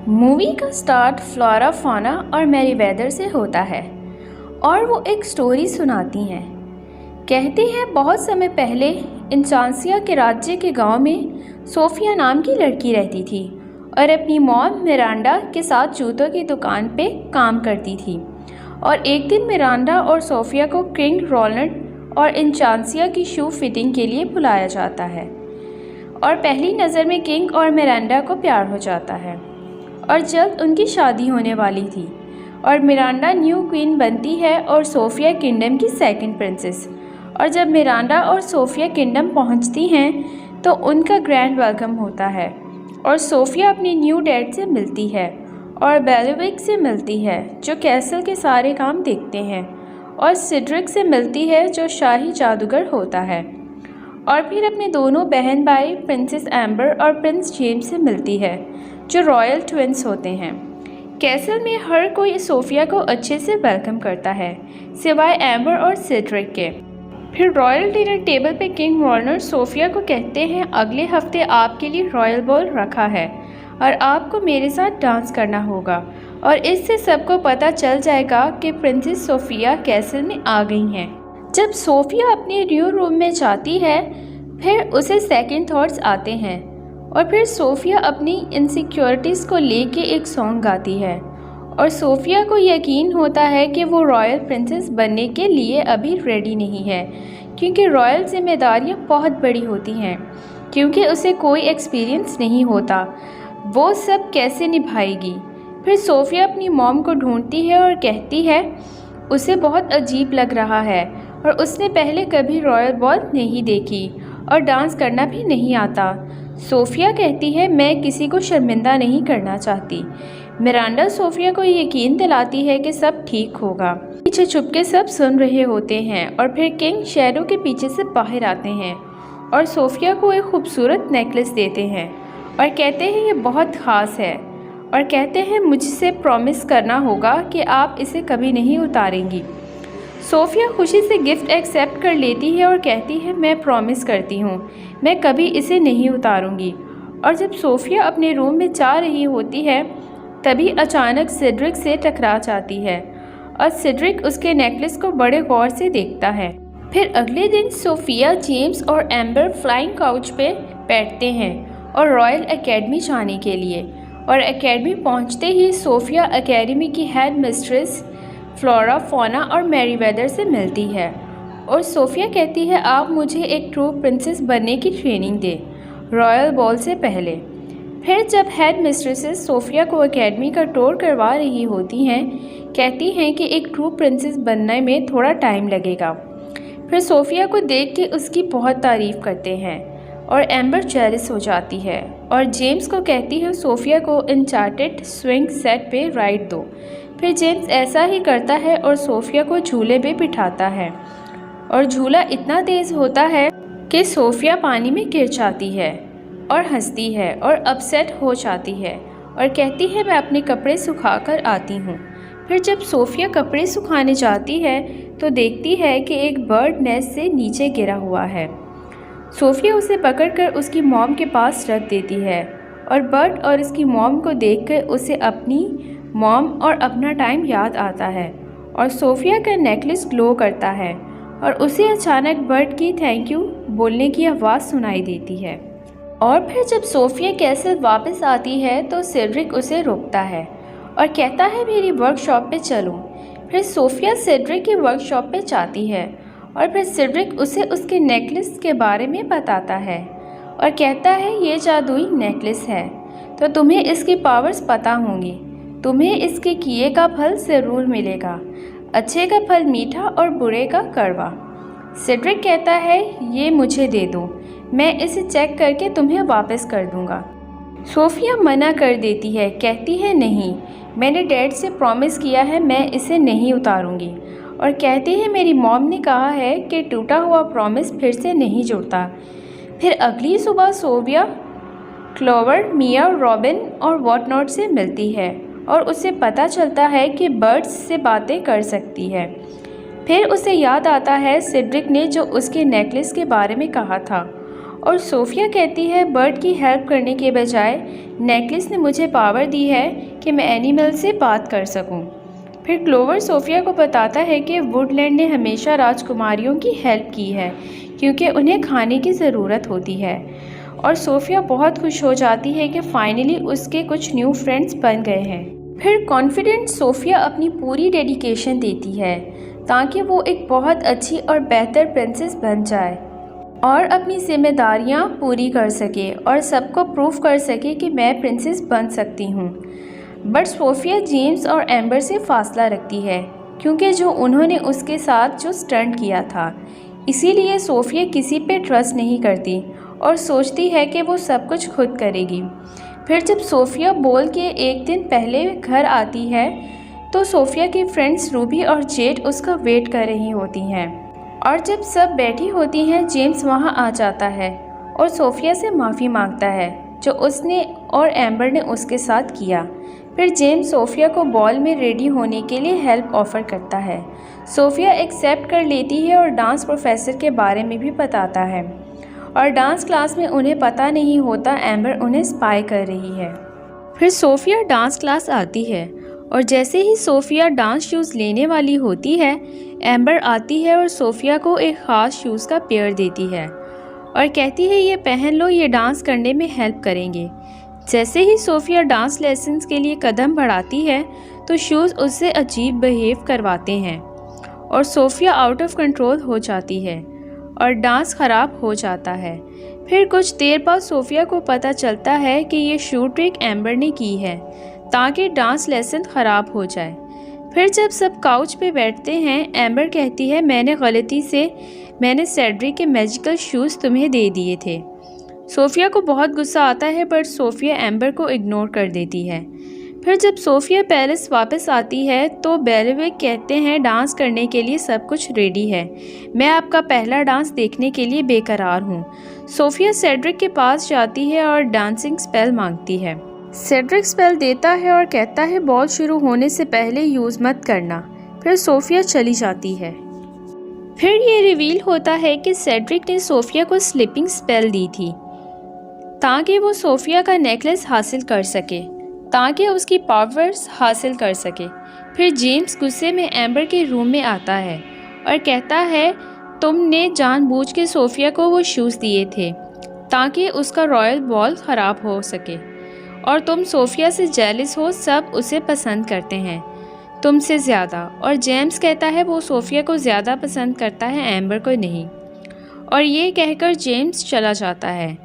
Movie का start flora फाना और मेरीवेदर से होता है और वो एक स्टोरी सुनाती हैं। कहती हैं बहुत समय पहले इंचांसिया के राज्य के गांव में सोफिया नाम की लड़की रहती थी और अपनी मॉम मिरांडा के साथ जूतों की दुकान पे काम करती थी। और एक दिन मिरांडा और सोफिया को किंग रोलैंड और इंचांसिया की शू फिटिंग के लिए बुलाया जाता है और पहली नज़र में किंग और मिरांडा को प्यार हो जाता है और जल्द उनकी शादी होने वाली थी और मिरांडा न्यू क्वीन बनती है और सोफिया किंगडम की सेकंड प्रिंसेस। और जब मिरांडा और सोफिया किंगडम पहुंचती हैं तो उनका ग्रैंड वेलकम होता है और सोफिया अपने न्यू डैड से मिलती है और बेलोविक से मिलती है जो कैसल के सारे काम देखते हैं और सिड्रिक से मिलती है जो शाही जादूगर होता है और फिर अपने दोनों बहन भाई प्रिंसेस एम्बर और प्रिंस जेम्स से मिलती है जो रॉयल ट्विंस होते हैं। कैसल में हर कोई सोफिया को अच्छे से वेलकम करता है सिवाय एम्बर और सिड्रिक के। फिर रॉयल डिनर टेबल पे किंग रोलैंड सोफिया को कहते हैं अगले हफ्ते आपके लिए रॉयल बॉल रखा है और आपको मेरे साथ डांस करना होगा और इससे सबको पता चल जाएगा कि प्रिंसेस सोफिया कैसल में आ गई हैं। जब सोफिया अपने न्यू रूम में जाती है फिर उसे सेकंड थॉट्स आते हैं और फिर सोफिया अपनी इनसिक्योरिटीज़ को लेके एक सॉन्ग गाती है और सोफिया को यकीन होता है कि वो रॉयल प्रिंसेस बनने के लिए अभी रेडी नहीं है क्योंकि रॉयल जिम्मेदारियाँ बहुत बड़ी होती हैं क्योंकि उसे कोई एक्सपीरियंस नहीं होता वो सब कैसे निभाएगी। फिर सोफिया अपनी मॉम को ढूंढती है और कहती है उसे बहुत अजीब लग रहा है और उसने पहले कभी रॉयल बॉल नहीं देखी और डांस करना भी नहीं आता। सोफिया कहती है मैं किसी को शर्मिंदा नहीं करना चाहती। मिरांडा सोफिया को यकीन दिलाती है कि सब ठीक होगा। पीछे छुपके सब सुन रहे होते हैं और फिर किंग शहरों के पीछे से बाहर आते हैं और सोफिया को एक खूबसूरत नेकलेस देते हैं और कहते हैं ये बहुत ख़ास है और कहते हैं मुझसे प्रॉमिस करना होगा कि आप इसे कभी नहीं उतारेंगी। सोफिया खुशी से गिफ्ट एक्सेप्ट कर लेती है और कहती है मैं प्रॉमिस करती हूँ मैं कभी इसे नहीं उतारूँगी। और जब सोफिया अपने रूम में जा रही होती है तभी अचानक सिड्रिक से टकरा जाती है और सिड्रिक उसके नेकलेस को बड़े गौर से देखता है। फिर अगले दिन सोफिया जेम्स और एम्बर फ्लाइंग काउच पे बैठते हैं और रॉयल एकेडमी जाने के लिए और एकेडमी पहुँचते ही सोफिया एकेडमी की हेड मिस्ट्रेस फ्लोरा फाना और मेरीवेदर से मिलती है और सोफिया कहती है आप मुझे एक ट्रू प्रिंसेस बनने की ट्रेनिंग दें रॉयल बॉल से पहले। फिर जब हेड मिस्ट्रेसेस सोफिया को एकेडमी का टूर करवा रही होती हैं कहती हैं कि एक ट्रू प्रिंसेस बनने में थोड़ा टाइम लगेगा। फिर सोफिया को देख के उसकी बहुत तारीफ़ करते हैं और एम्बर जेलस हो जाती है और जेम्स को कहती है सोफिया को इनचार्टेड स्विंग सेट पे राइड दो। फिर जेम्स ऐसा ही करता है और सोफिया को झूले पे बिठाता है और झूला इतना तेज़ होता है कि सोफिया पानी में गिर जाती है और हंसती है और अपसेट हो जाती है और कहती है मैं अपने कपड़े सुखा कर आती हूँ। फिर जब सोफिया कपड़े सुखाने जाती है तो देखती है कि एक बर्ड नेस्ट से नीचे गिरा हुआ है। सोफिया उसे पकड़कर उसकी मॉम के पास रख देती है और बर्ड और उसकी मॉम को देखकर उसे अपनी मॉम और अपना टाइम याद आता है और सोफिया का नेकलेस ग्लो करता है और उसे अचानक बर्ड की थैंक यू बोलने की आवाज़ सुनाई देती है। और फिर जब सोफिया कैसल वापस आती है तो सिड्रिक उसे रोकता है और कहता है मेरी वर्कशॉप पे चलो। फिर सोफिया सिड्रिक की वर्कशॉप पे जाती है और फिर सिड्रिक उसे उसके नेकलेस के बारे में बताता है और कहता है ये जादुई नेकलेस है तो तुम्हें इसकी पावर्स पता होंगी, तुम्हें इसके किए का फल ज़रूर मिलेगा, अच्छे का फल मीठा और बुरे का कड़वा। सिड्रिक कहता है ये मुझे दे दो, मैं इसे चेक करके तुम्हें वापस कर दूंगा। सोफिया मना कर देती है, कहती है नहीं मैंने डैड से प्रॉमिस किया है मैं इसे नहीं उतारूंगी और कहती है मेरी मॉम ने कहा है कि टूटा हुआ प्रॉमिस फिर से नहीं जुड़ता। फिर अगली सुबह सोफिया क्लोवर मिया रॉबिन और वॉट नॉट से मिलती है और उसे पता चलता है कि बर्ड्स से बातें कर सकती है। फिर उसे याद आता है सिड्रिक ने जो उसके नेकलेस के बारे में कहा था और सोफिया कहती है बर्ड की हेल्प करने के बजाय नेकलेस ने मुझे पावर दी है कि मैं एनिमल से बात कर सकूं। फिर क्लोवर सोफिया को बताता है कि वुडलैंड ने हमेशा राजकुमारियों की हेल्प की है क्योंकि उन्हें खाने की ज़रूरत होती है। और सोफिया बहुत खुश हो जाती है कि फाइनली उसके कुछ न्यू फ्रेंड्स बन गए हैं। फिर कॉन्फिडेंट सोफिया अपनी पूरी डेडिकेशन देती है ताकि वो एक बहुत अच्छी और बेहतर प्रिंसेस बन जाए और अपनी जिम्मेदारियां पूरी कर सके और सबको प्रूव कर सके कि मैं प्रिंसेस बन सकती हूँ। बट सोफिया जेम्स और एम्बर से फासला रखती है क्योंकि जो उन्होंने उसके साथ जो स्टंट किया था, इसीलिए सोफिया किसी पे ट्रस्ट नहीं करती और सोचती है कि वो सब कुछ खुद करेगी। फिर जब सोफिया बोल के एक दिन पहले घर आती है तो सोफिया की फ्रेंड्स रूबी और जेड उसका वेट कर रही होती हैं और जब सब बैठी होती हैं जेम्स वहां आ जाता है और सोफिया से माफ़ी मांगता है जो उसने और एम्बर ने उसके साथ किया। फिर जेम्स सोफिया को बॉल में रेडी होने के लिए हेल्प ऑफ़र करता है। सोफिया एक्सेप्ट कर लेती है और डांस प्रोफेसर के बारे में भी बताता है और डांस क्लास में उन्हें पता नहीं होता एम्बर उन्हें स्पाई कर रही है। फिर सोफिया डांस क्लास आती है और जैसे ही सोफिया डांस शूज़ लेने वाली होती है, एम्बर आती है और सोफिया को एक ख़ास शूज़ का पेयर देती है और कहती है ये पहन लो, ये डांस करने में हेल्प करेंगे। जैसे ही सोफिया डांस लेसन्स के लिए कदम बढ़ाती है तो शूज़ उससे अजीब बिहेव करवाते हैं और सोफिया आउट ऑफ कंट्रोल हो जाती है और डांस ख़राब हो जाता है। फिर कुछ देर बाद सोफिया को पता चलता है कि ये शू ट्रिक एम्बर ने की है ताकि डांस लेसन ख़राब हो जाए। फिर जब सब काउच पे बैठते हैं, एम्बर कहती है मैंने सेड्रिक के मैजिकल शूज़ तुम्हें दे दिए थे। सोफिया को बहुत गुस्सा आता है बट सोफिया एम्बर को इग्नोर कर देती है। फिर जब सोफिया पैलेस वापस आती है तो बेलिविक कहते हैं डांस करने के लिए सब कुछ रेडी है, मैं आपका पहला डांस देखने के लिए बेकरार हूँ। सोफिया सेड्रिक के पास जाती है और डांसिंग स्पेल मांगती है। सेड्रिक स्पेल देता है और कहता है बॉल शुरू होने से पहले यूज़ मत करना। फिर सोफिया चली जाती है। फिर ये रिवील होता है कि सेड्रिक ने सोफिया को स्लीपिंग स्पेल दी थी ताकि वो सोफिया का नेकलेस हासिल कर सके, ताकि उसकी पावर्स हासिल कर सके। फिर जेम्स गुस्से में एम्बर के रूम में आता है और कहता है तुमने जानबूझ के सोफिया को वो शूज़ दिए थे ताकि उसका रॉयल बॉल ख़राब हो सके और तुम सोफिया से जेलिस हो, सब उसे पसंद करते हैं तुमसे ज़्यादा। और जेम्स कहता है वो सोफिया को ज़्यादा पसंद करता है, एम्बर को नहीं। और ये कहकर जेम्स चला जाता है।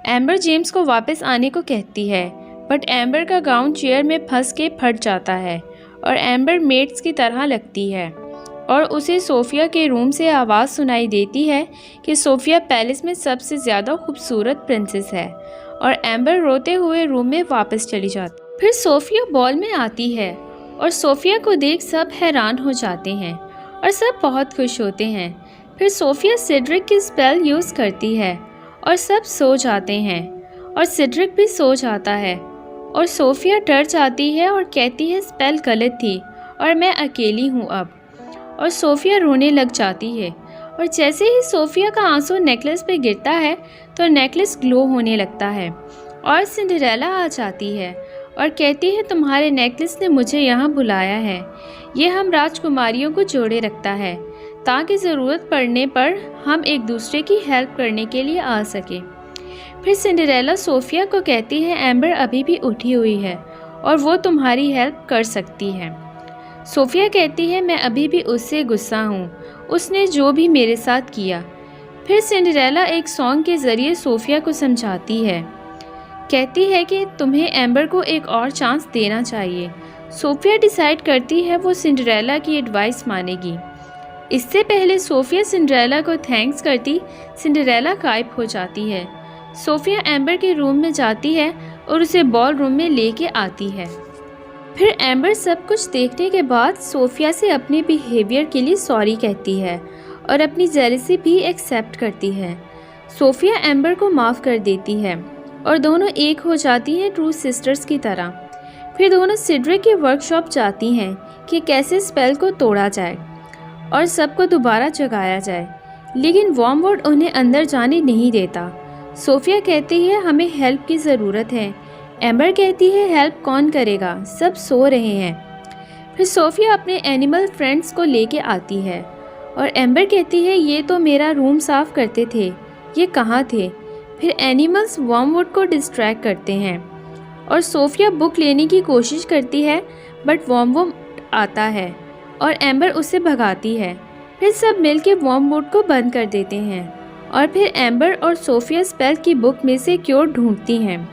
एम्बर जेम्स को वापस आने को कहती है बट एम्बर का गाउन चेयर में फंस के फट जाता है और एम्बर मेट्स की तरह लगती है और उसे सोफिया के रूम से आवाज़ सुनाई देती है कि सोफिया पैलेस में सबसे ज़्यादा खूबसूरत प्रिंसेस है और एम्बर रोते हुए रूम में वापस चली जाती। फिर सोफिया बॉल में आती है और सोफिया को देख सब हैरान हो जाते हैं और सब बहुत खुश होते हैं। फिर सोफिया सेड्रिक की स्पेल यूज़ करती है और सब सो जाते हैं और सेड्रिक भी सो जाता है और सोफिया डर जाती है और कहती है स्पेल गलत थी और मैं अकेली हूँ अब। और सोफिया रोने लग जाती है और जैसे ही सोफिया का आंसू नेकलेस पे गिरता है तो नेकलेस ग्लो होने लगता है और सिंड्रेला आ जाती है और कहती है तुम्हारे नेकलेस ने मुझे यहाँ बुलाया है, ये हम राजकुमारियों को जोड़े रखता है ताकि ज़रूरत पड़ने पर हम एक दूसरे की हेल्प करने के लिए आ सके। फिर सिंड्रेला सोफिया को कहती है एम्बर अभी भी उठी हुई है और वो तुम्हारी हेल्प कर सकती है। सोफिया कहती है मैं अभी भी उससे गुस्सा हूँ, उसने जो भी मेरे साथ किया। फिर सिंड्रेला एक सॉन्ग के ज़रिए सोफिया को समझाती है, कहती है कि तुम्हें एम्बर को एक और चांस देना चाहिए। सोफिया डिसाइड करती है वो सिंड्रेला की एडवाइस मानेगी। इससे पहले सोफिया सिंड्रेला को थैंक्स करती सिंड्रेला गायब हो जाती है। सोफिया एम्बर के रूम में जाती है और उसे बॉल रूम में लेके आती है। फिर एम्बर सब कुछ देखने के बाद सोफिया से अपने बिहेवियर के लिए सॉरी कहती है और अपनी जेलसी भी एक्सेप्ट करती है। सोफिया एम्बर को माफ़ कर देती है और दोनों एक हो जाती हैं ट्रू सिस्टर्स की तरह। फिर दोनों सेड्रिक की वर्कशॉप जाती हैं कि कैसे स्पेल को तोड़ा जाए और सबको दोबारा जगाया जाए, लेकिन वॉर्मवुड उन्हें अंदर जाने नहीं देता। सोफिया कहती है हमें हेल्प की ज़रूरत है। एम्बर कहती है हेल्प कौन करेगा, सब सो रहे हैं। फिर सोफिया अपने एनिमल फ्रेंड्स को लेके आती है और एम्बर कहती है ये तो मेरा रूम साफ़ करते थे, ये कहाँ थे। फिर एनिमल्स वर्मवुड को डिस्ट्रैक्ट करते हैं और सोफिया बुक लेने की कोशिश करती है बट वर्मवुड आता है और एम्बर उसे भगाती है। फिर सब मिलके वर्मवुड को बंद कर देते हैं और फिर एम्बर और सोफिया स्पेल की बुक में से क्योर ढूंढती हैं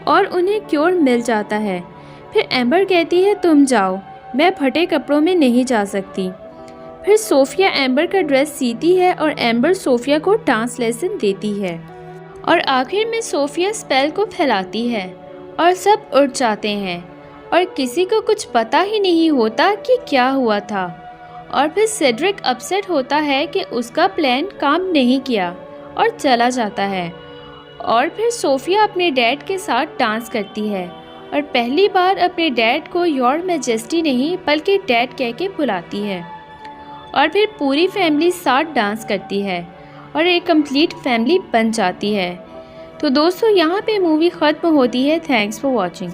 और उन्हें क्योर मिल जाता है। फिर एम्बर कहती है तुम जाओ, मैं फटे कपड़ों में नहीं जा सकती। फिर सोफिया एम्बर का ड्रेस सीती है और एम्बर सोफिया को डांस लेसन देती है और आखिर में सोफिया स्पेल को फैलाती है और सब उड़ जाते हैं और किसी को कुछ पता ही नहीं होता कि क्या हुआ था। और फिर सेड्रिक अपसेट होता है कि उसका प्लान काम नहीं किया और चला जाता है। और फिर सोफिया अपने डैड के साथ डांस करती है और पहली बार अपने डैड को योर मैजेस्टी नहीं बल्कि डैड कह के बुलाती है और फिर पूरी फैमिली साथ डांस करती है और एक कंप्लीट फैमिली बन जाती है। तो दोस्तों यहाँ पे मूवी ख़त्म होती है। Thanks for watching.